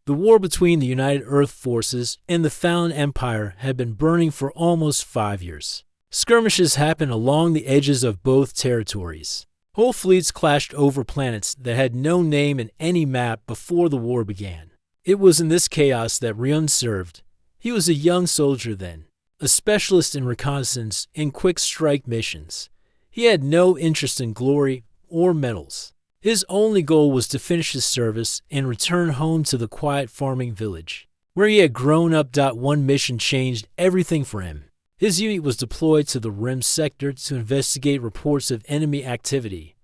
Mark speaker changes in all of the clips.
Speaker 1: The war between the United Earth Forces and the Thalian Empire had been burning for almost 5 years. Skirmishes happened along the edges of both territories. Whole fleets clashed over planets that had no name in any map before the war began. It was in this chaos that Ryun served. He was a young soldier then, a specialist in reconnaissance and quick strike missions. He had no interest in glory or medals. His only goal was to finish his service and return home to the quiet farming village, where he had grown up. One mission changed everything for him. His unit was deployed to the Rim sector to investigate reports of enemy activity.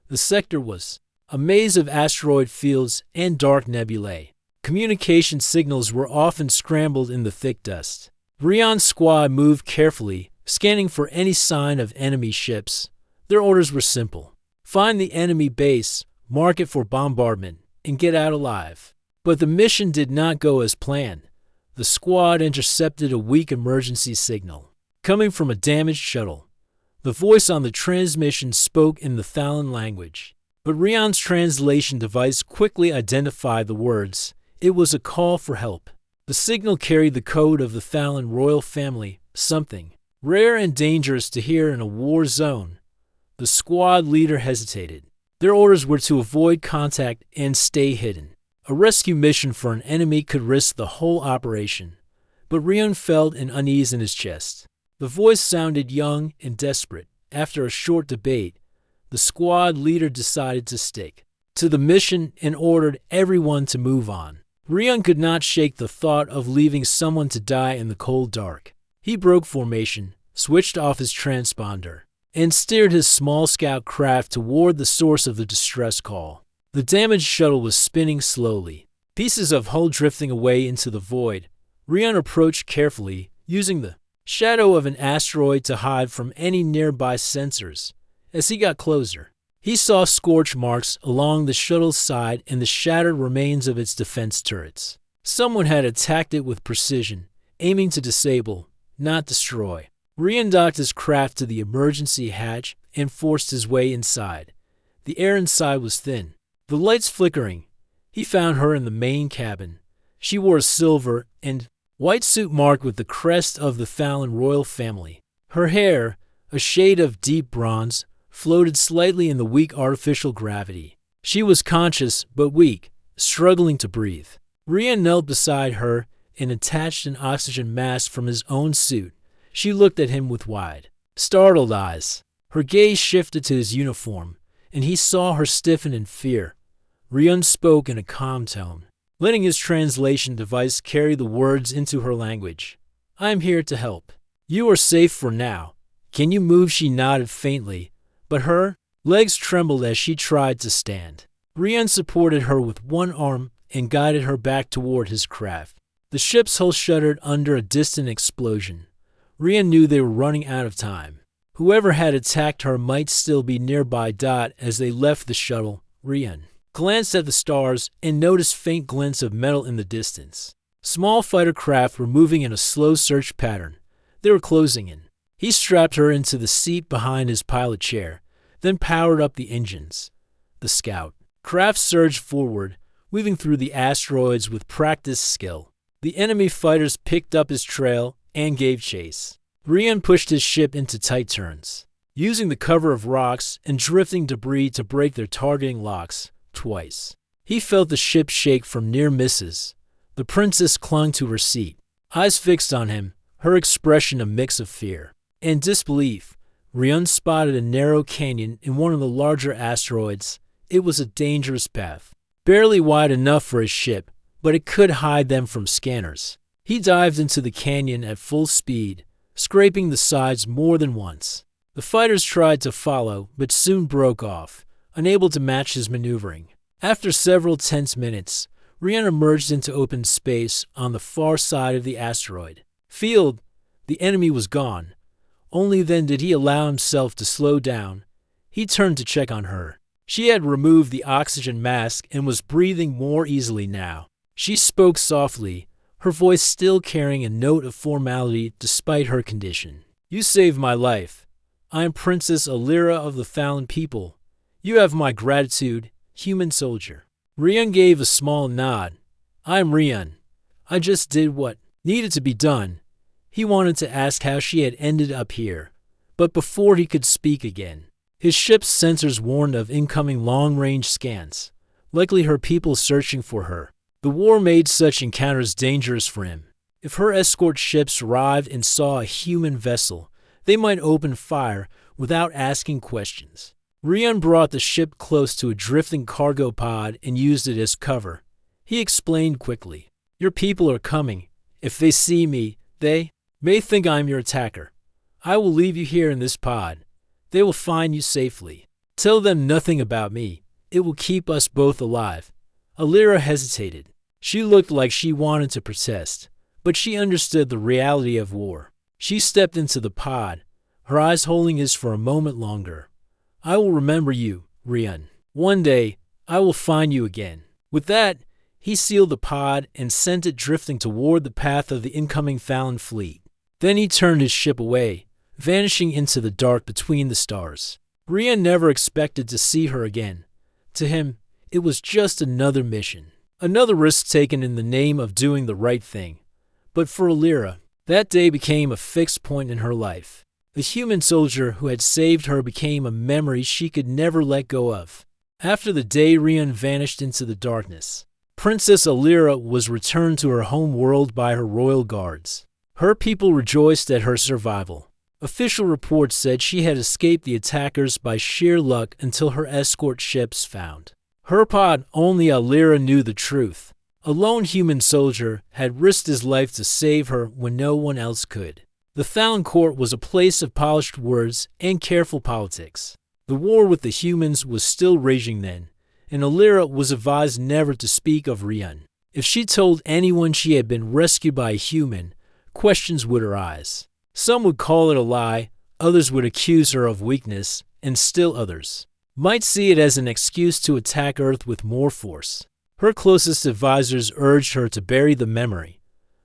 Speaker 1: The sector was a maze of asteroid fields and dark nebulae. Communication signals were often scrambled in the thick dust. Ryun's squad moved carefully, scanning for any sign of enemy ships. Their orders were simple: find the enemy base, mark it for bombardment, and get out alive. But the mission did not go as planned. The squad intercepted a weak emergency signal coming from a damaged shuttle. The voice on the transmission spoke in the Thalian language, but Ryun's translation device quickly identified the words. It was a call for help. The signal carried the code of the Thalian royal family, something rare and dangerous to hear in a war zone. The squad leader hesitated. Their orders were to avoid contact and stay hidden. A rescue mission for an enemy could risk the whole operation, but Ryun felt an unease in his chest. The voice sounded young and desperate. After a short debate, the squad leader decided to stick to the mission and ordered everyone to move on. Ryun could not shake the thought of leaving someone to die in the cold dark. He broke formation, switched off his transponder, and steered his small scout craft toward the source of the distress call. The damaged shuttle was spinning slowly, pieces of hull drifting away into the void. Ryun approached carefully, using the shadow of an asteroid to hide from any nearby sensors. As he got closer, he saw scorch marks along the shuttle's side and the shattered remains of its defense turrets. Someone had attacked it with precision, aiming to disable, not destroy. Ryun docked his craft to the emergency hatch and forced his way inside. The air inside was thin, the lights flickering. He found her in the main cabin. She wore a silver and white suit marked with the crest of the Thalian royal family. Her hair, a shade of deep bronze, floated slightly in the weak artificial gravity. She was conscious but weak, struggling to breathe. Ryun knelt beside her and attached an oxygen mask from his own suit. She looked at him with wide, startled eyes. Her gaze shifted to his uniform, and he saw her stiffen in fear. Ryun spoke in a calm tone, letting his translation device carry the words into her language. "I am here to help. You are safe for now. Can you move?" She nodded faintly, but her legs trembled as she tried to stand. Ryun supported her with one arm and guided her back toward his craft. The ship's hull shuddered under a distant explosion. Ryun knew they were running out of time. Whoever had attacked her might still be nearby. As they left the shuttle, Ryun glanced at the stars and noticed faint glints of metal in the distance. Small fighter craft were moving in a slow search pattern. They were closing in. He strapped her into the seat behind his pilot chair, then powered up the engines. The scout craft surged forward, weaving through the asteroids with practiced skill. The enemy fighters picked up his trail and gave chase. Ryun pushed his ship into tight turns, using the cover of rocks and drifting debris to break their targeting locks. Twice, he felt the ship shake from near misses. The princess clung to her seat, eyes fixed on him, her expression a mix of fear and disbelief. Ryun spotted a narrow canyon in one of the larger asteroids. It was a dangerous path, barely wide enough for his ship, but it could hide them from scanners. He dived into the canyon at full speed, scraping the sides more than once. The fighters tried to follow, but soon broke off, unable to match his maneuvering. After several tense minutes, Ryun emerged into open space on the far side of the asteroid field. The enemy was gone. Only then did he allow himself to slow down. He turned to check on her. She had removed the oxygen mask and was breathing more easily now. She spoke softly, her voice still carrying a note of formality despite her condition. "You saved my life. I am Princess Alira of the Thalian people. You have my gratitude, human soldier." Ryun gave a small nod. I'm Rian. I just did what needed to be done. He wanted to ask how she had ended up here, but before he could speak again, his ship's sensors warned of incoming long-range scans, likely her people searching for her. The war made such encounters dangerous for him. If her escort ships arrived and saw a human vessel, they might open fire without asking questions. Rian brought the ship close to a drifting cargo pod and used it as cover. He explained quickly, "Your people are coming. If they see me, they may think I'm your attacker. I will leave you here in this pod. They will find you safely. Tell them nothing about me. It will keep us both alive." Alira hesitated. She looked like she wanted to protest, but she understood the reality of war. She stepped into the pod, her eyes holding his for a moment longer. "I will remember you, Rian. One day, I will find you again." With that, he sealed the pod and sent it drifting toward the path of the incoming Fallon fleet. Then he turned his ship away, vanishing into the dark between the stars. Rian never expected to see her again. To him, it was just another mission, another risk taken in the name of doing the right thing. But for Alira, that day became a fixed point in her life. The human soldier who had saved her became a memory she could never let go of. After the day Rian vanished into the darkness, Princess Alira was returned to her home world by her royal guards. Her people rejoiced at her survival. Official reports said she had escaped the attackers by sheer luck until her escort ships found her pod. Only Alira knew the truth. A lone human soldier had risked his life to save her when no one else could. The Fallon court was a place of polished words and careful politics. The war with the humans was still raging then, and Alira was advised never to speak of Rian. If she told anyone she had been rescued by a human, questions would arise. Some would call it a lie, others would accuse her of weakness, and still others might see it as an excuse to attack Earth with more force. Her closest advisors urged her to bury the memory,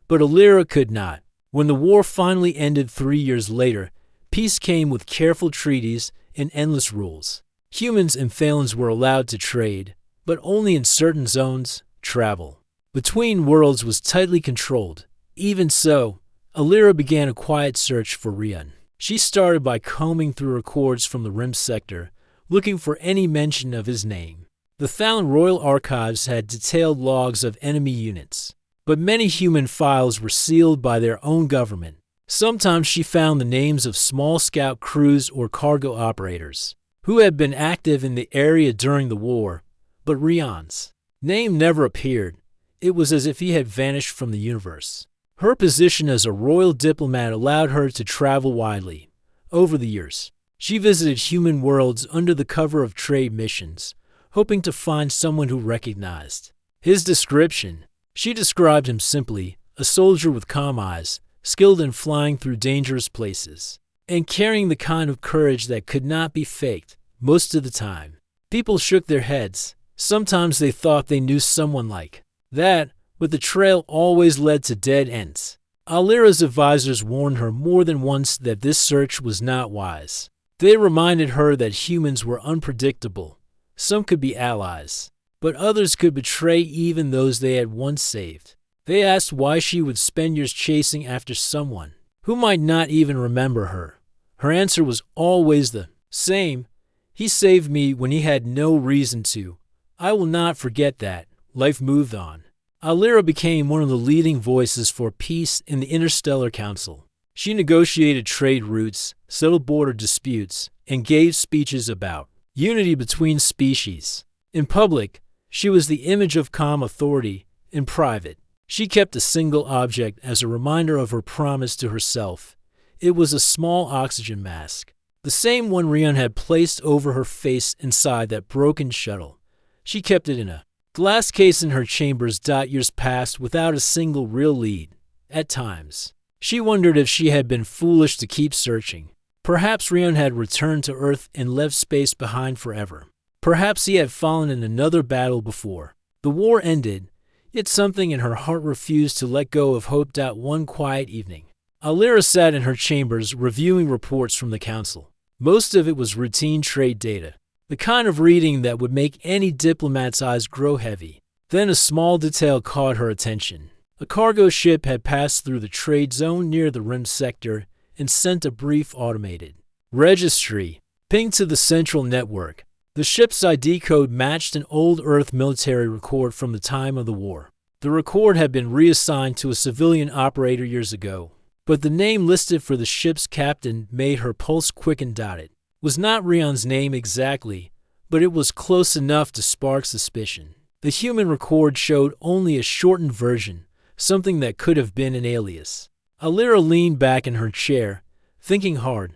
Speaker 1: but Alira could not. When the war finally ended 3 years later, peace came with careful treaties and endless rules. Humans and Phalons were allowed to trade, but only in certain zones. Travel between worlds was tightly controlled. Even so, Alira began a quiet search for Rian. She started by combing through records from the Rim sector, looking for any mention of his name. The Fallon Royal Archives had detailed logs of enemy units, but many human files were sealed by their own government. Sometimes she found the names of small scout crews or cargo operators who had been active in the area during the war, but Rian's name never appeared. It was as if he had vanished from the universe. Her position as a royal diplomat allowed her to travel widely. Over the years, she visited human worlds under the cover of trade missions, hoping to find someone who recognized his description. She described him simply, a soldier with calm eyes, skilled in flying through dangerous places, and carrying the kind of courage that could not be faked. Most of the time, people shook their heads. Sometimes they thought they knew someone like that, but the trail always led to dead ends. Alira's advisors warned her more than once that this search was not wise. They reminded her that humans were unpredictable. Some could be allies, but others could betray even those they had once saved. They asked why she would spend years chasing after someone who might not even remember her. Her answer was always the same: "He saved me when he had no reason to. I will not forget that." Life moved on. Alira became one of the leading voices for peace in the Interstellar Council. She negotiated trade routes, settled border disputes, and gave speeches about unity between species. In public, she was the image of calm authority. In private, she kept a single object as a reminder of her promise to herself. It was a small oxygen mask, the same one Rian had placed over her face inside that broken shuttle. She kept it in a glass case in her chambers. Years passed without a single real lead. At times, she wondered if she had been foolish to keep searching. Perhaps Rian had returned to Earth and left space behind forever. Perhaps he had fallen in another battle before the war ended, yet something in her heart refused to let go of hope. One quiet evening, Alira sat in her chambers reviewing reports from the council. Most of it was routine trade data, the kind of reading that would make any diplomat's eyes grow heavy. Then a small detail caught her attention. A cargo ship had passed through the trade zone near the rim sector and sent a brief automated registry ping to the central network. The ship's ID code matched an old Earth military record from the time of the war. The record had been reassigned to a civilian operator years ago, but the name listed for the ship's captain made her pulse quicken. It was not Rion's name exactly, but it was close enough to spark suspicion. The human record showed only a shortened version, something that could have been an alias. Alira leaned back in her chair, thinking hard.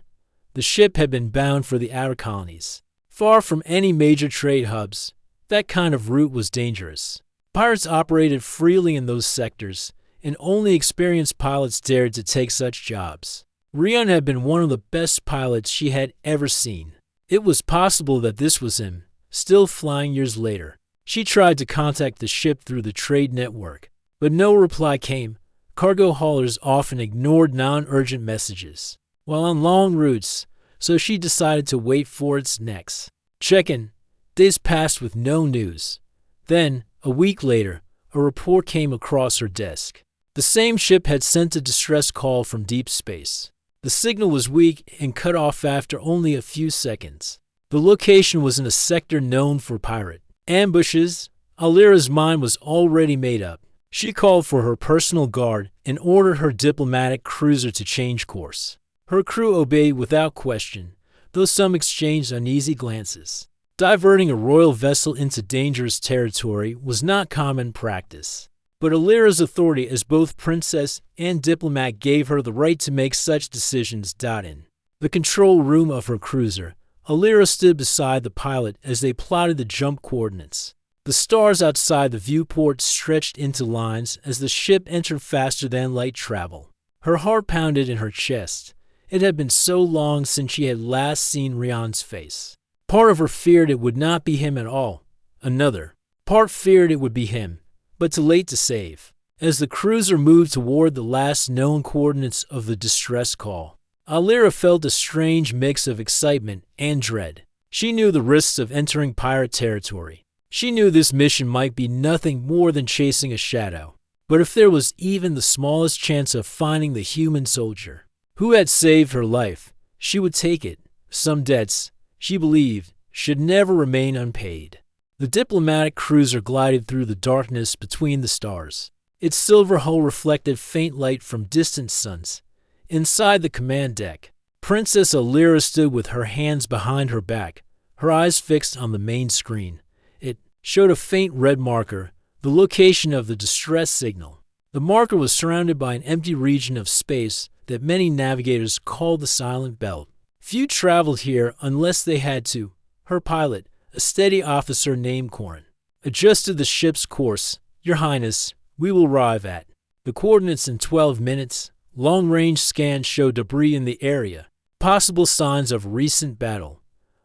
Speaker 1: The ship had been bound for the outer colonies. Far from any major trade hubs, that kind of route was dangerous. Pirates operated freely in those sectors, and only experienced pilots dared to take such jobs. Rion had been one of the best pilots she had ever seen. It was possible that this was him, still flying years later. She tried to contact the ship through the trade network, but no reply came. Cargo haulers often ignored non-urgent messages while on long routes, so she decided to wait for its next check-in. Days passed with no news. Then, a week later, a report came across her desk. The same ship had sent a distress call from deep space. The signal was weak and cut off after only a few seconds. The location was in a sector known for pirate ambushes. Alira's mind was already made up. She called for her personal guard and ordered her diplomatic cruiser to change course. Her crew obeyed without question, though some exchanged uneasy glances. Diverting a royal vessel into dangerous territory was not common practice, but Alira's authority as both princess and diplomat gave her the right to make such decisions. In the control room of her cruiser, Alira stood beside the pilot as they plotted the jump coordinates. The stars outside the viewport stretched into lines as the ship entered faster than light travel. Her heart pounded in her chest. It had been so long since she had last seen Rion's face. Part of her feared it would not be him at all. Another part feared it would be him, but too late to save. As the cruiser moved toward the last known coordinates of the distress call, Alira felt a strange mix of excitement and dread. She knew the risks of entering pirate territory. She knew this mission might be nothing more than chasing a shadow. But if there was even the smallest chance of finding the human soldier who had saved her life, she would take it. Some debts, she believed, should never remain unpaid. The diplomatic cruiser glided through the darkness between the stars. Its silver hull reflected faint light from distant suns. Inside the command deck, Princess Alira stood with her hands behind her back, her eyes fixed on the main screen. It showed a faint red marker, the location of the distress signal. The marker was surrounded by an empty region of space that many navigators called the Silent Belt. Few traveled here unless they had to. Her pilot, a steady officer named Corin, adjusted the ship's course. Your Highness, we will arrive at the coordinates in 12 minutes. Long-range scans show debris in the area, possible signs of recent battle.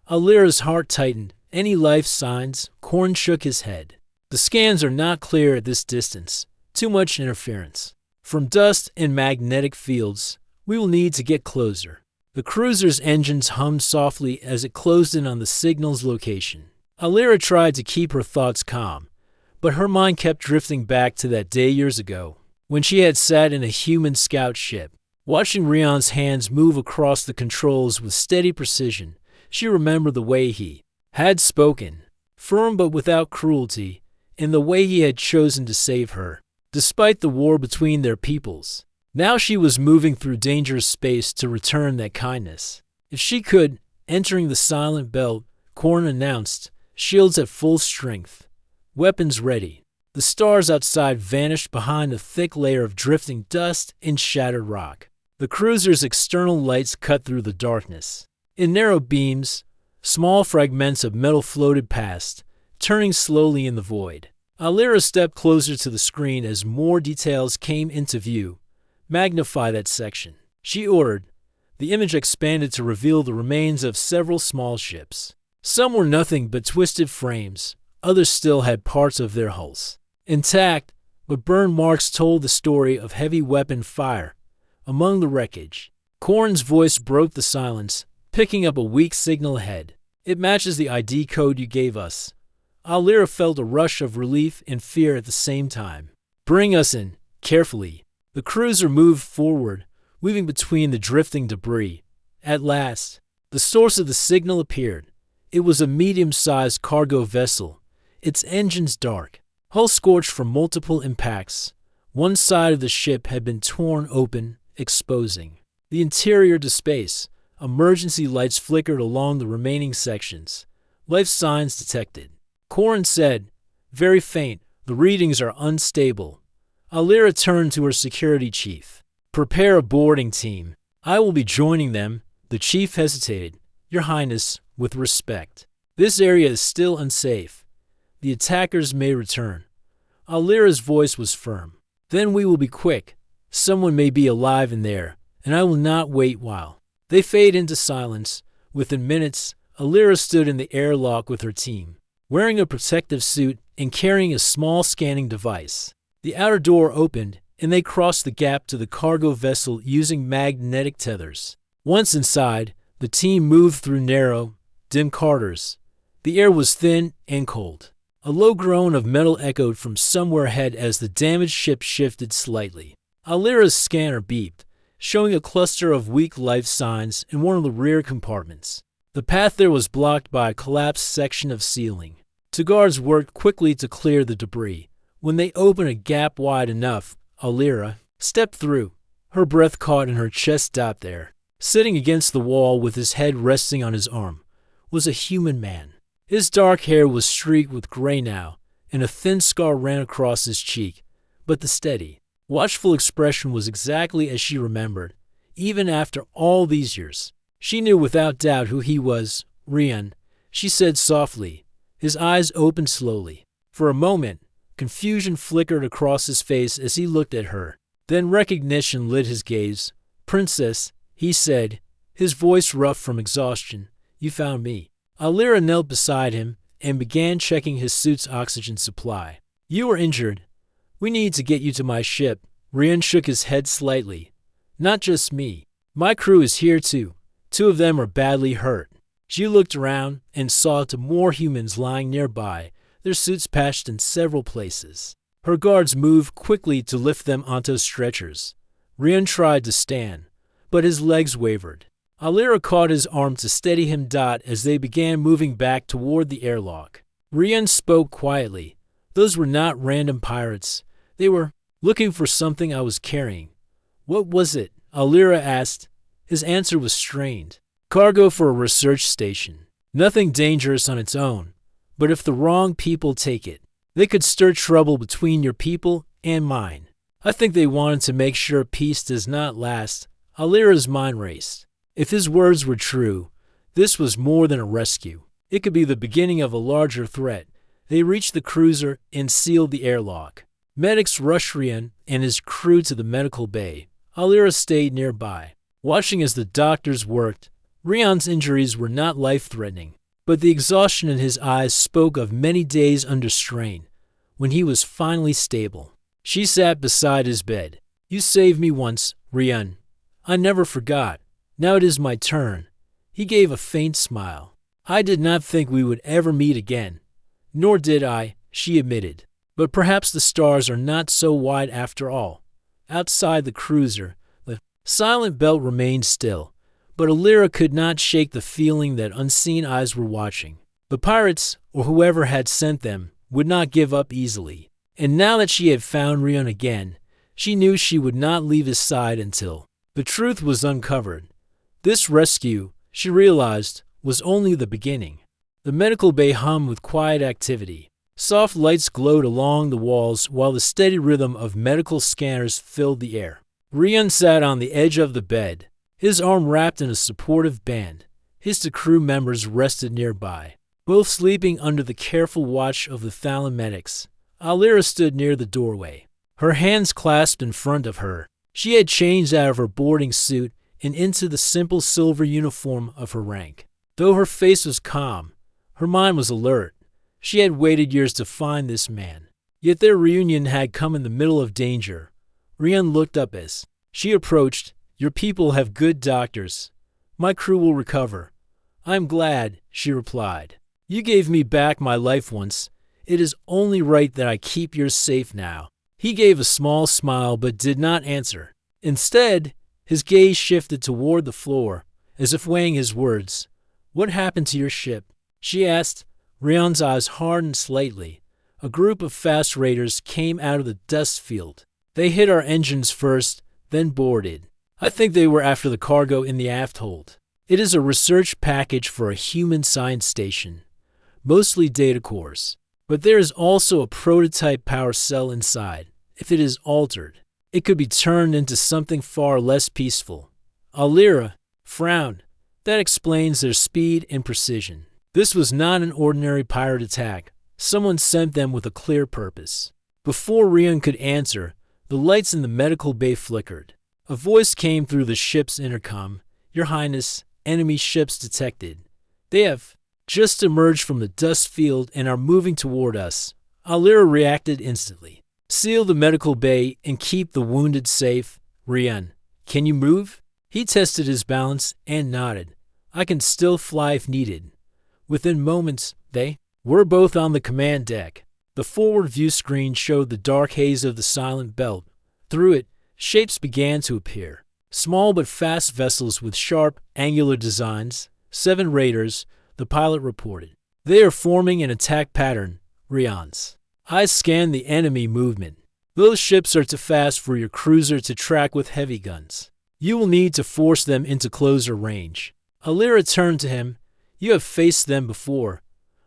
Speaker 1: Alira's heart tightened. Any life signs? Corin shook his head. The scans are not clear at this distance. Too much interference from dust and magnetic fields. We will need to get closer. The cruiser's engines hummed softly as it closed in on the signal's location. Alira tried to keep her thoughts calm, but her mind kept drifting back to that day years ago, when she had sat in a human scout ship. Watching Rion's hands move across the controls with steady precision, she remembered the way he had spoken, firm but without cruelty, and the way he had chosen to save her, despite the war between their peoples. Now she was moving through dangerous space to return that kindness. If she could, entering the Silent Belt, Corin announced, shields at full strength, weapons ready. The stars outside vanished behind a thick layer of drifting dust and shattered rock. The cruiser's external lights cut through the darkness. In narrow beams, small fragments of metal floated past, turning slowly in the void. Alira stepped closer to the screen as more details came into view. Magnify that section, she ordered. The image expanded to reveal the remains of several small ships. Some were nothing but twisted frames. Others still had parts of their hulls intact, but burn marks told the story of heavy weapon fire among the wreckage. Corin's voice broke the silence, picking up a weak signal ahead. It matches the ID code you gave us. Alira felt a rush of relief and fear at the same time. Bring us in, carefully. The cruiser moved forward, weaving between the drifting debris. At last, the source of the signal appeared. It was a medium-sized cargo vessel, its engines dark, hull scorched from multiple impacts. One side of the ship had been torn open, exposing the interior to space. Emergency lights flickered along the remaining sections. Life signs detected. Corin said, very faint, the readings are unstable. Alira turned to her security chief. Prepare a boarding team. I will be joining them. The chief hesitated. Your Highness, with respect. This area is still unsafe. The attackers may return. Alira's voice was firm. Then we will be quick. Someone may be alive in there, and I will not wait while. They fade into silence. Within minutes, Alira stood in the airlock with her team, wearing a protective suit and carrying a small scanning device. The outer door opened, and they crossed the gap to the cargo vessel using magnetic tethers. Once inside, the team moved through narrow, dim corridors. The air was thin and cold. A low groan of metal echoed from somewhere ahead as the damaged ship shifted slightly. Alira's scanner beeped, showing a cluster of weak life signs in one of the rear compartments. The path there was blocked by a collapsed section of ceiling. Two guards worked quickly to clear the debris. When they opened a gap wide enough, Alira stepped through. Her breath caught in her chest stopped there. Sitting against the wall with his head resting on his arm was a human man. His dark hair was streaked with gray now, and a thin scar ran across his cheek, but the steady, watchful expression was exactly as she remembered. Even after all these years, she knew without doubt who he was. Rian, she said softly. His eyes opened slowly. For a moment, confusion flickered across his face as he looked at her. Then recognition lit his gaze. Princess, he said, his voice rough from exhaustion. You found me. Alira knelt beside him and began checking his suit's oxygen supply. You were injured. We need to get you to my ship. Rian shook his head slightly. Not just me. My crew is here too. Two of them are badly hurt. She looked around and saw two more humans lying nearby, their suits patched in several places. Her guards moved quickly to lift them onto stretchers. Rian tried to stand, but his legs wavered. Alira caught his arm to steady him as they began moving back toward the airlock. Rian spoke quietly. Those were not random pirates. They were looking for something I was carrying. What was it? Alira asked. His answer was strained. Cargo for a research station. Nothing dangerous on its own. But if the wrong people take it, they could stir trouble between your people and mine. I think they wanted to make sure peace does not last. Alira's mind raced. If his words were true, this was more than a rescue. It could be the beginning of a larger threat. They reached the cruiser and sealed the airlock. Medics rushed Rian and his crew to the medical bay. Alira stayed nearby, watching as the doctors worked. Rian's injuries were not life-threatening, but the exhaustion in his eyes spoke of many days under strain. When he was finally stable, she sat beside his bed. You saved me once, Rian. I never forgot. Now it is my turn. He gave a faint smile. I did not think we would ever meet again. Nor did I, she admitted. But perhaps the stars are not so wide after all. Outside the cruiser, the silent belt remained still, but Alira could not shake the feeling that unseen eyes were watching. The pirates, or whoever had sent them, would not give up easily. And now that she had found Rian again, she knew she would not leave his side until the truth was uncovered. This rescue, she realized, was only the beginning. The medical bay hummed with quiet activity. Soft lights glowed along the walls while the steady rhythm of medical scanners filled the air. Rian sat on the edge of the bed, his arm wrapped in a supportive band. His two crew members rested nearby, both sleeping under the careful watch of the Thalian medics. Alira stood near the doorway, her hands clasped in front of her. She had changed out of her boarding suit and into the simple silver uniform of her rank. Though her face was calm, her mind was alert. She had waited years to find this man. Yet their reunion had come in the middle of danger. Rian looked up as she approached. Your people have good doctors. My crew will recover. I am glad, she replied. You gave me back my life once, It is only right that I keep yours safe now." He gave a small smile but did not answer. Instead, his gaze shifted toward the floor, as if weighing his words. "What happened to your ship?" she asked. Rion's eyes hardened slightly. A group of fast raiders came out of the dust field. "They hit our engines first, then boarded. I think they were after the cargo in the aft hold. It is a research package for a human science station, mostly data cores. But there is also a prototype power cell inside. If it is altered, it could be turned into something far less peaceful." Alira frowned. "That explains their speed and precision. This was not an ordinary pirate attack. Someone sent them with a clear purpose." Before Rion could answer, the lights in the medical bay flickered. A voice came through the ship's intercom. "Your Highness, enemy ships detected. They have just emerged from the dust field and are moving toward us." Alira reacted instantly. "Seal the medical bay and keep the wounded safe." "Rion, can you move?" He tested his balance and nodded. "I can still fly if needed." Within moments, they were both on the command deck. The forward view screen showed the dark haze of the silent belt. Through it, shapes began to appear. Small but fast vessels with sharp, angular designs. 7 raiders, the pilot reported. "They are forming an attack pattern." Rion's eyes scanned the enemy movement. "Those ships are too fast for your cruiser to track with heavy guns. You will need to force them into closer range." Alira turned to him. "You have faced them before."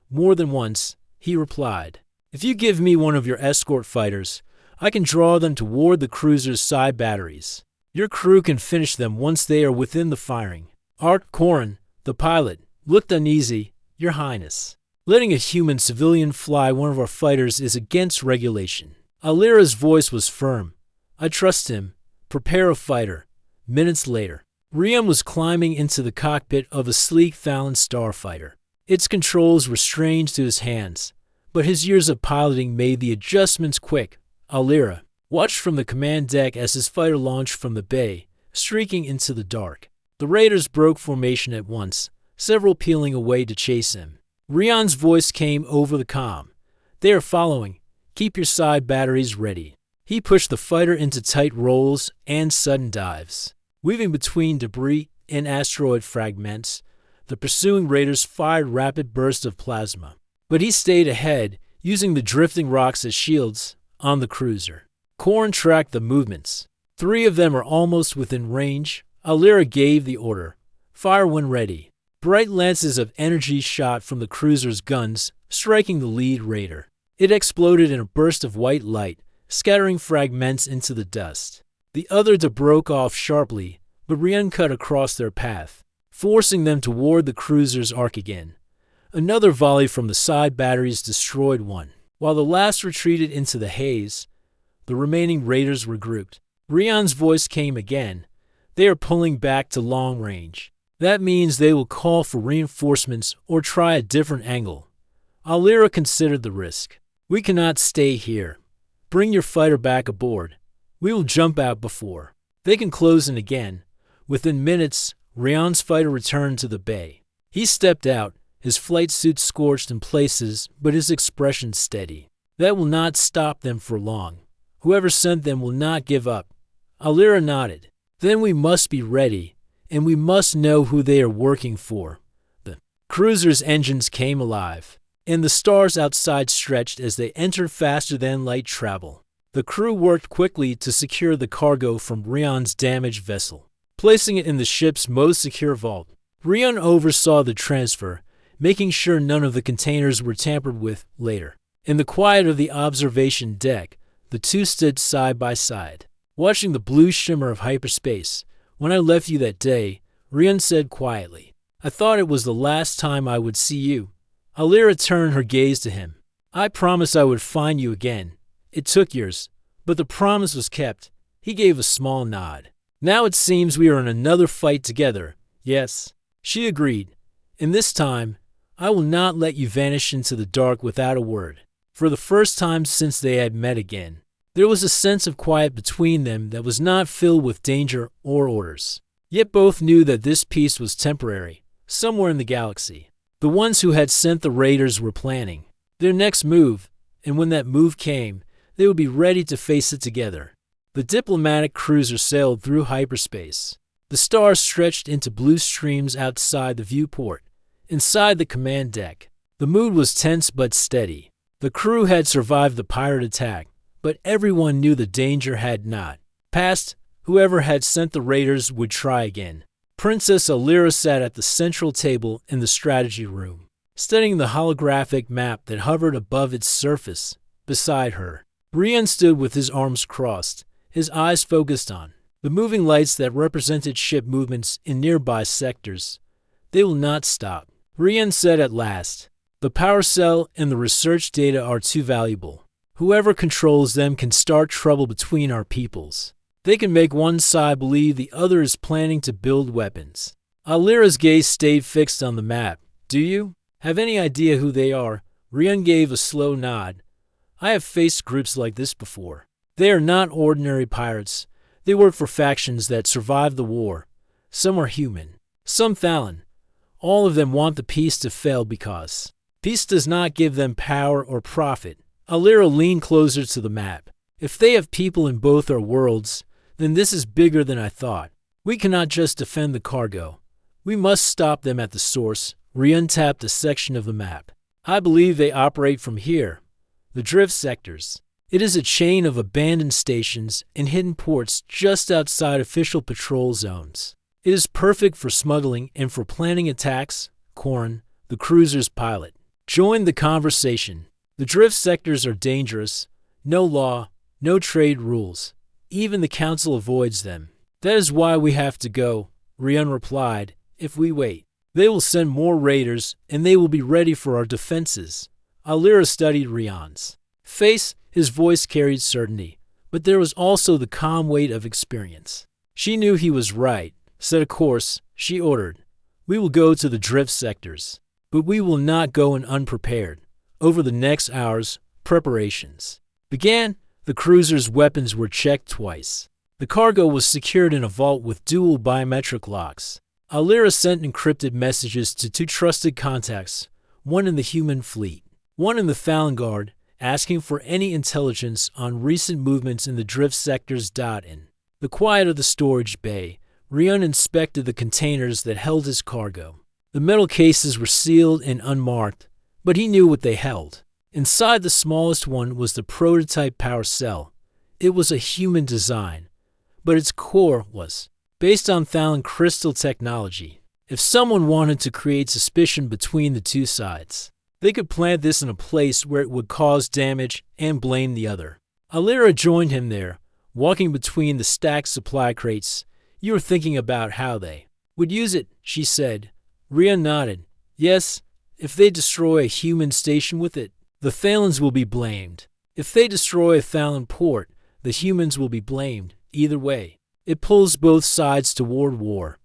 Speaker 1: "More than once," he replied. "If you give me one of your escort fighters, I can draw them toward the cruiser's side batteries. Your crew can finish them once they are within the firing." Art Corin, the pilot, looked uneasy. "Your Highness, letting a human civilian fly one of our fighters is against regulation." Alira's voice was firm. "I trust him. Prepare a fighter." Minutes later, Rion was climbing into the cockpit of a sleek Thallon starfighter. Its controls were strange to his hands, but his years of piloting made the adjustments quick. Alira watched from the command deck as his fighter launched from the bay, streaking into the dark. The raiders broke formation at once, several peeling away to chase him. Rion's voice came over the comm. "They are following. Keep your side batteries ready." He pushed the fighter into tight rolls and sudden dives. Weaving between debris and asteroid fragments, the pursuing raiders fired rapid bursts of plasma. But he stayed ahead, using the drifting rocks as shields on the cruiser. Corin tracked the movements. 3 of them are almost within range. Alira gave the order. "Fire when ready." Bright lances of energy shot from the cruiser's guns, striking the lead raider. It exploded in a burst of white light, scattering fragments into the dust. The other broke off sharply, but Rion cut across their path, forcing them toward the cruiser's arc again. Another volley from the side batteries destroyed one. While the last retreated into the haze, the remaining raiders regrouped. Rion's voice came again. "They are pulling back to long range. That means they will call for reinforcements or try a different angle." Alira considered the risk. "We cannot stay here. Bring your fighter back aboard. We will jump out before they can close in again." Within minutes, Rion's fighter returned to the bay. He stepped out, his flight suit scorched in places, but his expression steady. "That will not stop them for long. Whoever sent them will not give up." Alira nodded. "Then we must be ready, and we must know who they are working for." The cruiser's engines came alive, and the stars outside stretched as they entered faster than light travel. The crew worked quickly to secure the cargo from Rion's damaged vessel, placing it in the ship's most secure vault. Rion oversaw the transfer, making sure none of the containers were tampered with later. In the quiet of the observation deck, the two stood side by side, watching the blue shimmer of hyperspace. "When I left you that day," Rion said quietly, "I thought it was the last time I would see you." Alira turned her gaze to him. "I promised I would find you again. It took years, but the promise was kept." He gave a small nod. "Now it seems we are in another fight together." "Yes," she agreed. "And this time, I will not let you vanish into the dark without a word." For the first time since they had met again, there was a sense of quiet between them that was not filled with danger or orders. Yet both knew that this peace was temporary, somewhere in the galaxy. The ones who had sent the raiders were planning their next move, and when that move came, they would be ready to face it together. The diplomatic cruiser sailed through hyperspace. The stars stretched into blue streams outside the viewport. Inside the command deck, the mood was tense but steady. The crew had survived the pirate attack, but everyone knew the danger had not passed. Whoever had sent the raiders would try again. Princess Alira sat at the central table in the strategy room, studying the holographic map that hovered above its surface. Beside her, Rian stood with his arms crossed, his eyes focused on the moving lights that represented ship movements in nearby sectors. They will not stop, Rian said at last. The power cell and the research data are too valuable. Whoever controls them can start trouble between our peoples. They can make one side believe the other is planning to build weapons. Alira's gaze stayed fixed on the map. Do you have any idea who they are? Rian gave a slow nod. I have faced groups like this before. They are not ordinary pirates. They work for factions that survived the war. Some are human, some Thallon. All of them want the peace to fail because peace does not give them power or profit. Alira leaned closer to the map. If they have people in both our worlds, then this is bigger than I thought. We cannot just defend the cargo. We must stop them at the source. Rian tapped a section of the map. I believe they operate from here. The drift sectors. It is a chain of abandoned stations and hidden ports just outside official patrol zones. It is perfect for smuggling and for planning attacks. Corrin, the cruiser's pilot, joined the conversation. The drift sectors are dangerous. No law, no trade rules. Even the council avoids them. That is why we have to go, Rian replied. If we wait, they will send more raiders and they will be ready for our defenses. Alira studied Rian's face. His voice carried certainty, but there was also the calm weight of experience. She knew he was right. Set a course, she ordered. We will go to the drift sectors, but we will not go in unprepared. Over the next hours, preparations began. The cruiser's weapons were checked twice. The cargo was secured in a vault with dual biometric locks. Alira sent encrypted messages to 2 trusted contacts, one in the human fleet, one in the Thallon Guard, asking for any intelligence on recent movements in the drift sectors. In the quiet of the storage bay, Rian inspected the containers that held his cargo. The metal cases were sealed and unmarked, but he knew what they held. Inside the smallest one was the prototype power cell. It was a human design, but its core was based on Thallon crystal technology. If someone wanted to create suspicion between the two sides, they could plant this in a place where it would cause damage and blame the other. Alira joined him there, walking between the stacked supply crates. You were thinking about how they would use it, she said. Rian nodded. Yes, if they destroy a human station with it, the Thallons will be blamed. If they destroy a Thallon port, the humans will be blamed. Either way, it pulls both sides toward war.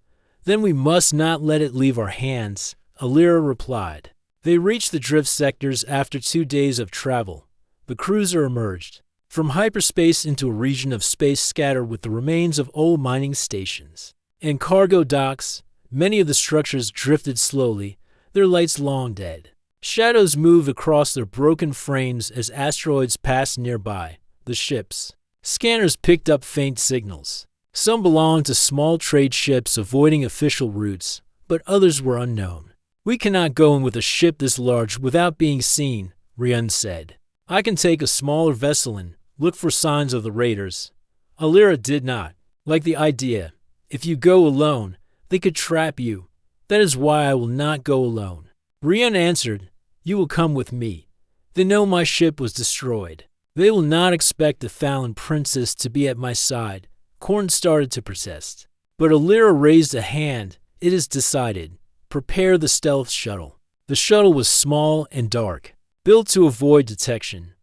Speaker 1: Then we must not let it leave our hands, Alira replied. They reached the drift sectors after 2 days of travel. The cruiser emerged from hyperspace into a region of space scattered with the remains of old mining stations and cargo docks. Many of the structures drifted slowly, their lights long dead. Shadows moved across their broken frames as asteroids passed nearby. The ships' scanners picked up faint signals. Some belonged to small trade ships avoiding official routes, but others were unknown. We cannot go in with a ship this large without being seen, Rian said. I can take a smaller vessel and look for signs of the raiders. Alira did not like the idea. If you go alone, they could trap you. That is why I will not go alone. Rian answered, You will come with me. They know my ship was destroyed. They will not expect the Thallon princess to be at my side. Corrin started to protest, but Alira raised a hand. It is decided. Prepare the stealth shuttle. The shuttle was small and dark, built to avoid detection.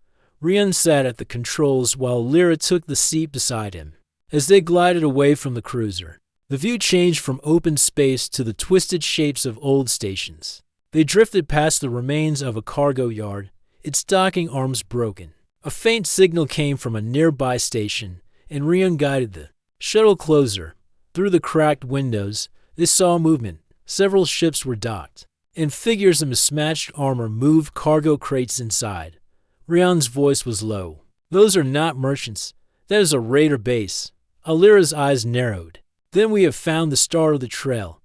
Speaker 1: Rian sat at the controls while Alira took the seat beside him. As they glided away from the cruiser, the view changed from open space to the twisted shapes of old stations. They drifted past the remains of a cargo yard, its docking arms broken. A faint signal came from a nearby station, and Rian guided the shuttle closer. Through the cracked windows, they saw movement. Several ships were docked, and figures in mismatched armor moved cargo crates inside. Rion's voice was low. "Those are not merchants. That is a raider base." Alira's eyes narrowed. "Then we have found the start of the trail."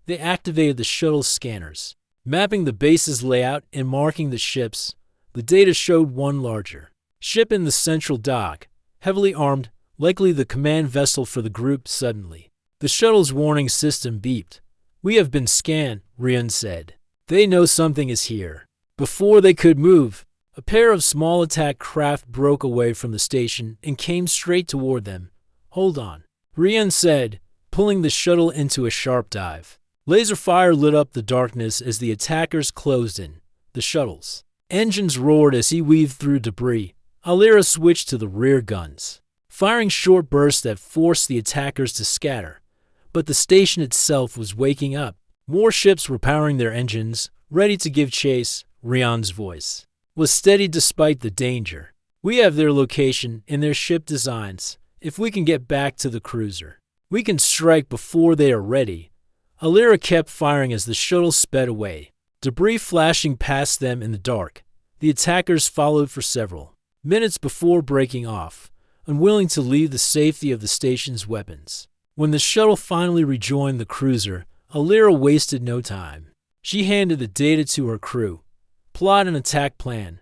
Speaker 1: They activated the shuttle scanners, mapping the base's layout and marking the ships. The data showed one larger ship in the central dock, heavily armed, likely the command vessel for the group. Suddenly, the shuttle's warning system beeped. "We have been scanned," Rion said. "They know something is here." Before they could move, a pair of small attack craft broke away from the station and came straight toward them. "Hold on," Rion said, pulling the shuttle into a sharp dive. Laser fire lit up the darkness as the attackers closed in. The shuttle's engines roared as he weaved through debris. Alira switched to the rear guns, firing short bursts that forced the attackers to scatter. But the station itself was waking up. More ships were powering their engines, ready to give chase. Rion's voice was steady despite the danger. "We have their location and their ship designs. If we can get back to the cruiser, we can strike before they are ready." Alira kept firing as the shuttle sped away, debris flashing past them in the dark. The attackers followed for several minutes before breaking off, unwilling to leave the safety of the station's weapons. When the shuttle finally rejoined the cruiser, Alira wasted no time. She handed the data to her crew. "Plot an attack plan.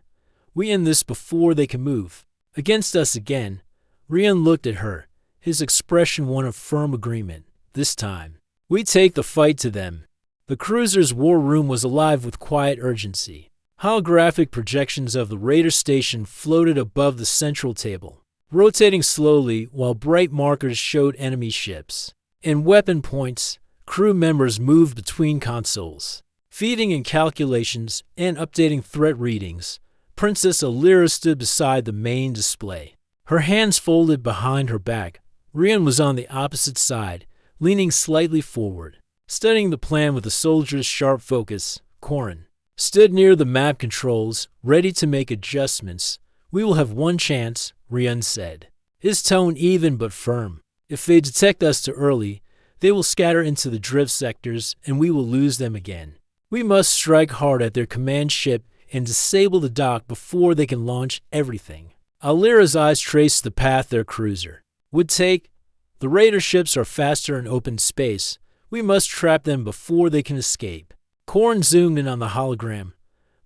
Speaker 1: We end this before they can move." "Against us again." Rion looked at her, his expression one of firm agreement. "This time, we take the fight to them." The cruiser's war room was alive with quiet urgency. Holographic projections of the raider station floated above the central table, rotating slowly while bright markers showed enemy ships and weapon points. Crew members moved between consoles, feeding in calculations and updating threat readings. Princess Alira stood beside the main display, her hands folded behind her back. Rion was on the opposite side, leaning slightly forward, studying the plan with a soldier's sharp focus. Corin stood near the map controls, ready to make adjustments. "We will have one chance," Rion said, his tone even but firm. "If they detect us too early, they will scatter into the drift sectors and we will lose them again. We must strike hard at their command ship and disable the dock before they can launch everything." Alira's eyes traced the path their cruiser would take. "The raider ships are faster in open space. We must trap them before they can escape." Corin zoomed in on the hologram.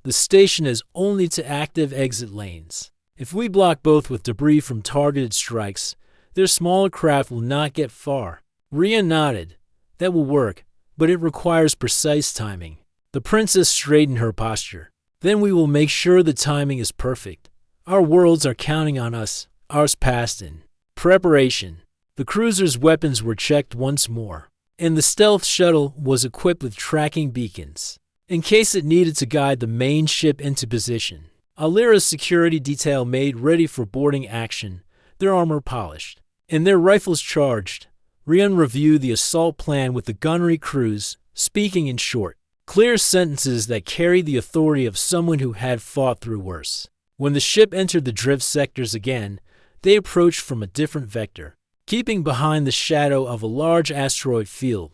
Speaker 1: "The station has only two active exit lanes. If we block both with debris from targeted strikes, their smaller craft will not get far." Rion nodded. "That will work, but it requires precise timing." The princess straightened her posture. "Then we will make sure the timing is perfect. Our worlds are counting on us." Hours passed in preparation. The cruiser's weapons were checked once more, and the stealth shuttle was equipped with tracking beacons, in case it needed to guide the main ship into position. Alira's security detail made ready for boarding action, their armor polished, and their rifles charged. Rion reviewed the assault plan with the gunnery crews, speaking in short, clear sentences that carried the authority of someone who had fought through worse. When the ship entered the drift sectors again, they approached from a different vector, keeping behind the shadow of a large asteroid field.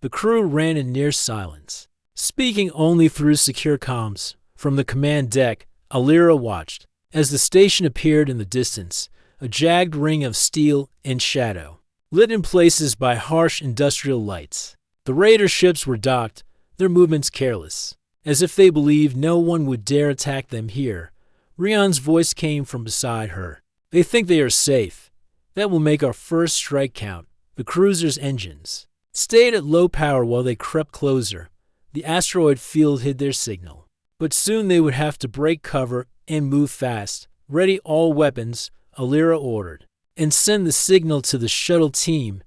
Speaker 1: The crew ran in near silence, speaking only through secure comms. From the command deck, Alira watched as the station appeared in the distance, a jagged ring of steel and shadow, lit in places by harsh industrial lights. The raider ships were docked, their movements careless, as if they believed no one would dare attack them here. Rion's voice came from beside her. "They think they are safe. That will make our first strike count." The cruiser's engines stayed at low power while they crept closer. The asteroid field hid their signal, but soon they would have to break cover and move fast. "Ready all weapons," Alira ordered, "and send the signal to the shuttle team."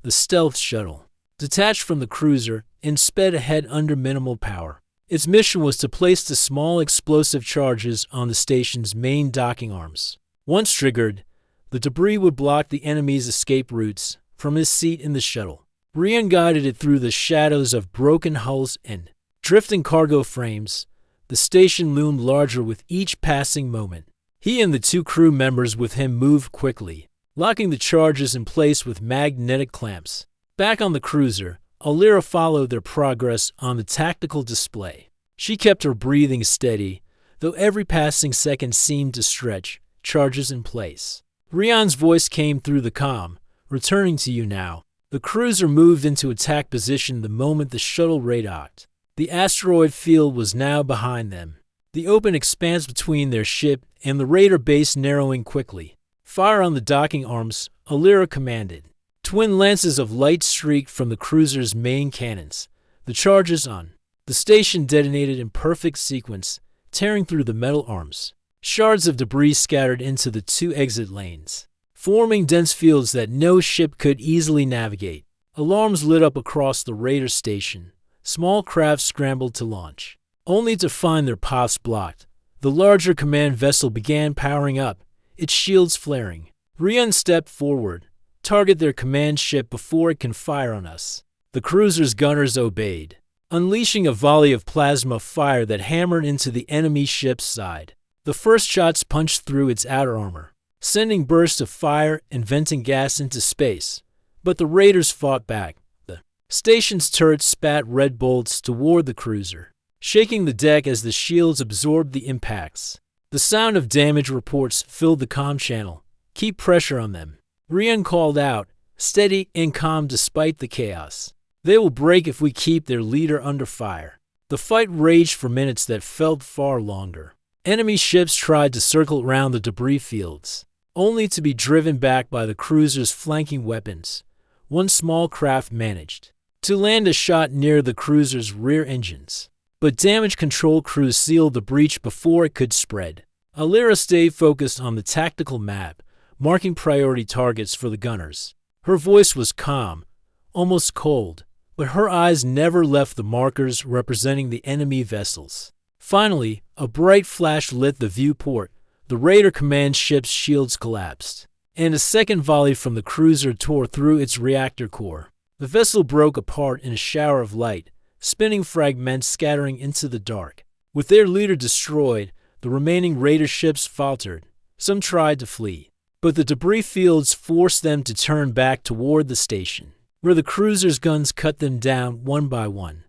Speaker 1: The stealth shuttle detached from the cruiser and sped ahead under minimal power. Its mission was to place the small explosive charges on the station's main docking arms. Once triggered, the debris would block the enemy's escape routes. From his seat in the shuttle, Rion guided it through the shadows of broken hulls and drifting cargo frames. The station loomed larger with each passing moment. He and the two crew members with him moved quickly, locking the charges in place with magnetic clamps. Back on the cruiser, Alira followed their progress on the tactical display. She kept her breathing steady, though every passing second seemed to stretch, charges in place. Rion's voice came through the comm, "Returning to you now." The cruiser moved into attack position the moment the shuttle redocked. The asteroid field was now behind them, the open expanse between their ship and the raider base narrowing quickly. "Fire on the docking arms," Alira commanded. Twin lances of light streaked from the cruiser's main cannons. The charges on. The station detonated in perfect sequence, tearing through the metal arms. Shards of debris scattered into the two exit lanes, forming dense fields that no ship could easily navigate. Alarms lit up across the raider station. Small craft scrambled to launch, only to find their paths blocked. The larger command vessel began powering up, its shields flaring. Rion stepped forward. "Target their command ship before it can fire on us." The cruiser's gunners obeyed, unleashing a volley of plasma fire that hammered into the enemy ship's side. The first shots punched through its outer armor, sending bursts of fire and venting gas into space. But the raiders fought back. The station's turrets spat red bolts toward the cruiser, shaking the deck as the shields absorbed the impacts. The sound of damage reports filled the comm channel. "Keep pressure on them," Rion called out, steady and calm despite the chaos. "They will break if we keep their leader under fire." The fight raged for minutes that felt far longer. Enemy ships tried to circle around the debris fields, only to be driven back by the cruiser's flanking weapons. One small craft managed to land a shot near the cruiser's rear engines, but damage control crews sealed the breach before it could spread. Alira stayed focused on the tactical map, marking priority targets for the gunners. Her voice was calm, almost cold, but her eyes never left the markers representing the enemy vessels. Finally, a bright flash lit the viewport. The raider command ship's shields collapsed, and a second volley from the cruiser tore through its reactor core. The vessel broke apart in a shower of light, spinning fragments scattering into the dark. With their leader destroyed, the remaining raider ships faltered. Some tried to flee, but the debris fields forced them to turn back toward the station, where the cruiser's guns cut them down one by one.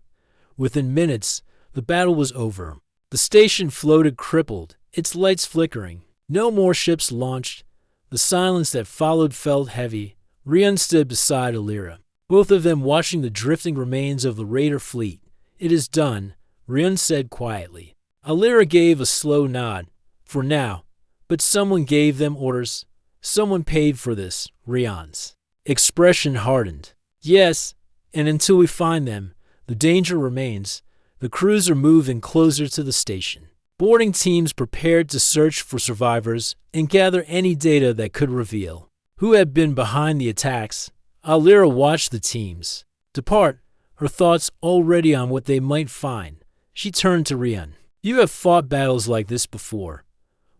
Speaker 1: Within minutes, the battle was over. The station floated crippled, its lights flickering. No more ships launched. The silence that followed felt heavy. Rion stood beside Alira, both of them watching the drifting remains of the raider fleet. "It is done," Rion said quietly. Alira gave a slow nod. "For now." But someone gave them orders. "Someone paid for this." Rion's expression hardened. "Yes, and until we find them, the danger remains." The cruiser moved in closer to the station. Boarding teams prepared to search for survivors and gather any data that could reveal who had been behind the attacks. Alira watched the teams depart, her thoughts already on what they might find. She turned to Rion. "You have fought battles like this before.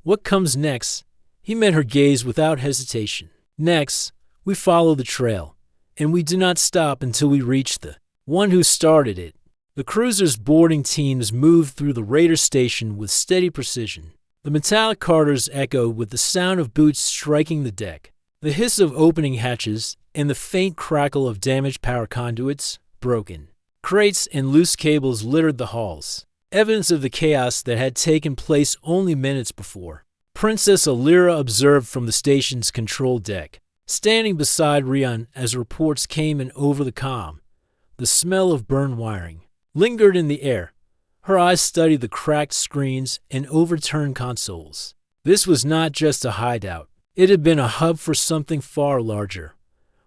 Speaker 1: What comes next?" He met her gaze without hesitation. "Next, we follow the trail, and we do not stop until we reach the one who started it." The cruiser's boarding teams moved through the raider station with steady precision. The metallic corridors echoed with the sound of boots striking the deck, the hiss of opening hatches, and the faint crackle of damaged power conduits, broken. Crates and loose cables littered the halls, evidence of the chaos that had taken place only minutes before. Princess Alira observed from the station's control deck, standing beside Rion as reports came in over the comm. The smell of burned wiring lingered in the air. Her eyes studied the cracked screens and overturned consoles. This was not just a hideout. It had been a hub for something far larger.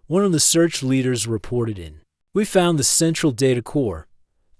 Speaker 1: One of the search leaders reported in. "We found the central data core,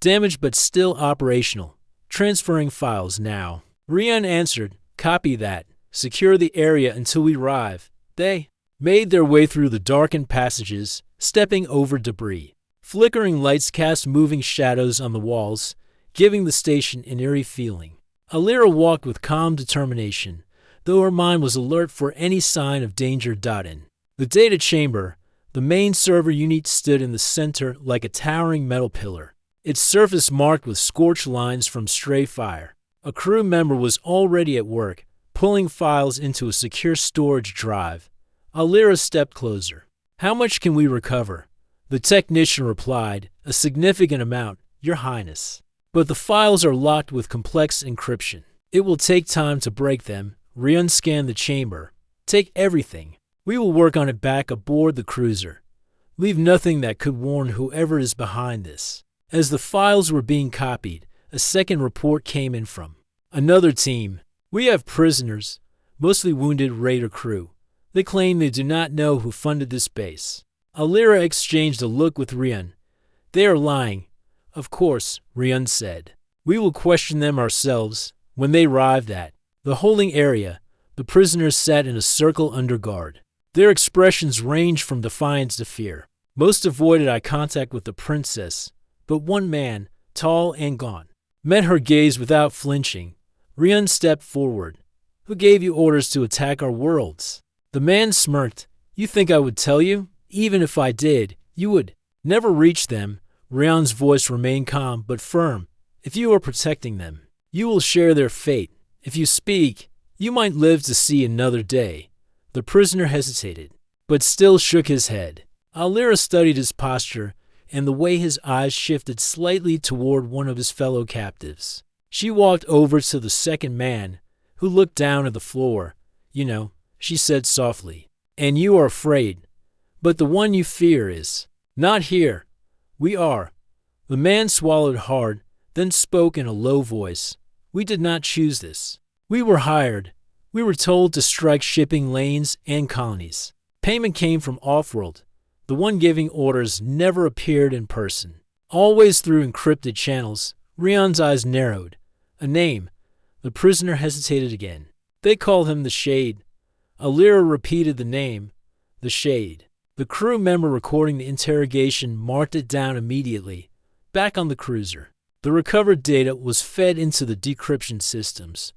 Speaker 1: damaged but still operational. Transferring files now." Rion answered, "Copy that. Secure the area until we arrive." They made their way through the darkened passages, stepping over debris. Flickering lights cast moving shadows on the walls, giving the station an eerie feeling. Alira walked with calm determination, though her mind was alert for any sign of danger. In the data chamber, the main server unit stood in the center like a towering metal pillar, its surface marked with scorched lines from stray fire. A crew member was already at work, pulling files into a secure storage drive. Alira stepped closer. "How much can we recover?" The technician replied, "A significant amount, Your Highness. But the files are locked with complex encryption. It will take time to break them. Re-unscan the chamber. Take everything. We will work on it back aboard the cruiser. Leave nothing that could warn whoever is behind this." As the files were being copied, a second report came in from another team. "We have prisoners, mostly wounded Raider crew. They claim they do not know who funded this base." Alira exchanged a look with Rian. "They are lying." "Of course," Rian said. "We will question them ourselves." When they arrived at the holding area, the prisoners sat in a circle under guard. Their expressions ranged from defiance to fear. Most avoided eye contact with the princess, but one man, tall and gaunt, met her gaze without flinching. Rian stepped forward. "Who gave you orders to attack our worlds?" The man smirked. "You think I would tell you? Even if I did, you would never reach them." Rian's voice remained calm but firm. "If you are protecting them, you will share their fate. If you speak, you might live to see another day." The prisoner hesitated, but still shook his head. Alira studied his posture and the way his eyes shifted slightly toward one of his fellow captives. She walked over to the second man, who looked down at the floor. "You know," she said softly, "and you are afraid. But the one you fear is not here." "We are." The man swallowed hard, then spoke in a low voice. "We did not choose this. We were hired. We were told to strike shipping lanes and colonies. Payment came from off-world. The one giving orders never appeared in person. Always through encrypted channels." Rian's eyes narrowed. "A name." The prisoner hesitated again. "They call him the Shade." Alira repeated the name. The Shade. The crew member recording the interrogation marked it down immediately. Back on the cruiser, the recovered data was fed into the decryption systems.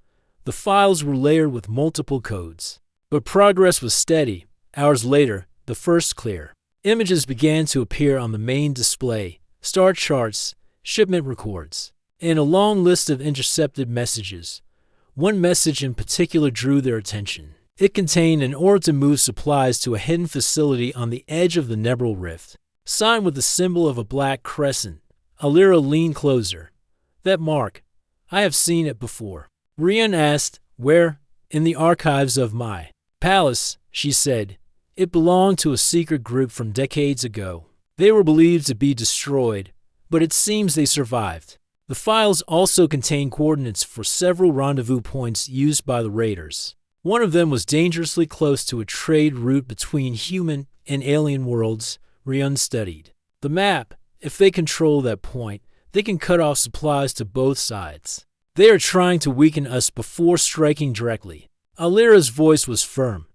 Speaker 1: The files were layered with multiple codes. But progress was steady. Hours later, the first clear images began to appear on the main display: star charts, shipment records, and a long list of intercepted messages. One message in particular drew their attention. It contained an order to move supplies to a hidden facility on the edge of the Nebral Rift, signed with the symbol of a black crescent. Alira leaned closer. "That mark. I have seen it before." Rian asked, "Where?" "In the archives of my palace," she said. "It belonged to a secret group from decades ago. They were believed to be destroyed, but it seems they survived." The files also contained coordinates for several rendezvous points used by the raiders. One of them was dangerously close to a trade route between human and alien worlds. Rian studied the map. If they control that point, they can cut off supplies to both sides. They are trying to weaken us before striking directly. Alira's voice was firm.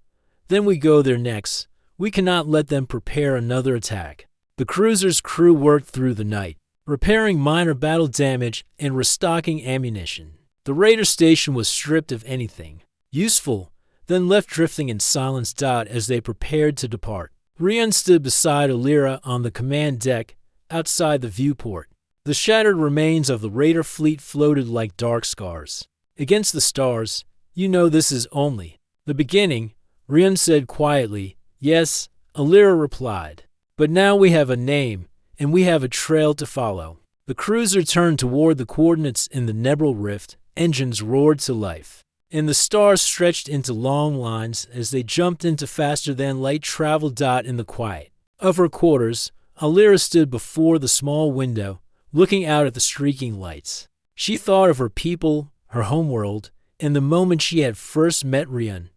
Speaker 1: "Then we go there next. We cannot let them prepare another attack." The cruiser's crew worked through the night, repairing minor battle damage and restocking ammunition. The raider station was stripped of anything useful, then left drifting in silence. As they prepared to depart, Rian stood beside Alira on the command deck outside the viewport. The shattered remains of the raider fleet floated like dark scars against the stars. "You know this is only the beginning," Rian said quietly. "Yes," Alira replied. "But now we have a name, and we have a trail to follow." The cruiser turned toward the coordinates in the Nebral Rift. Engines roared to life, and the stars stretched into long lines as they jumped into faster-than-light travel. In the quiet of her quarters, Alira stood before the small window, looking out at the streaking lights. She thought of her people, her homeworld, and the moment she had first met Rian.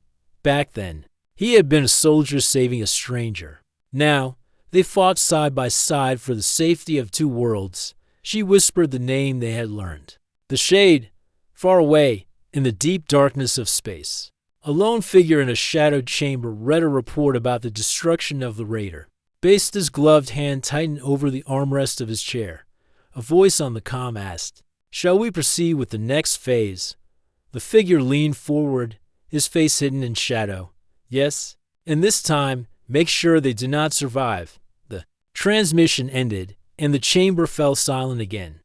Speaker 1: Back then, he had been a soldier saving a stranger. Now, they fought side by side for the safety of two worlds. She whispered the name they had learned. The Shade, far away, in the deep darkness of space. A lone figure in a shadowed chamber read a report about the destruction of the raider. Basta's gloved hand tightened over the armrest of his chair. A voice on the comm asked, "Shall we proceed with the next phase?" The figure leaned forward, his face hidden in shadow. "Yes, and this time, make sure they do not survive." The transmission ended, and the chamber fell silent again.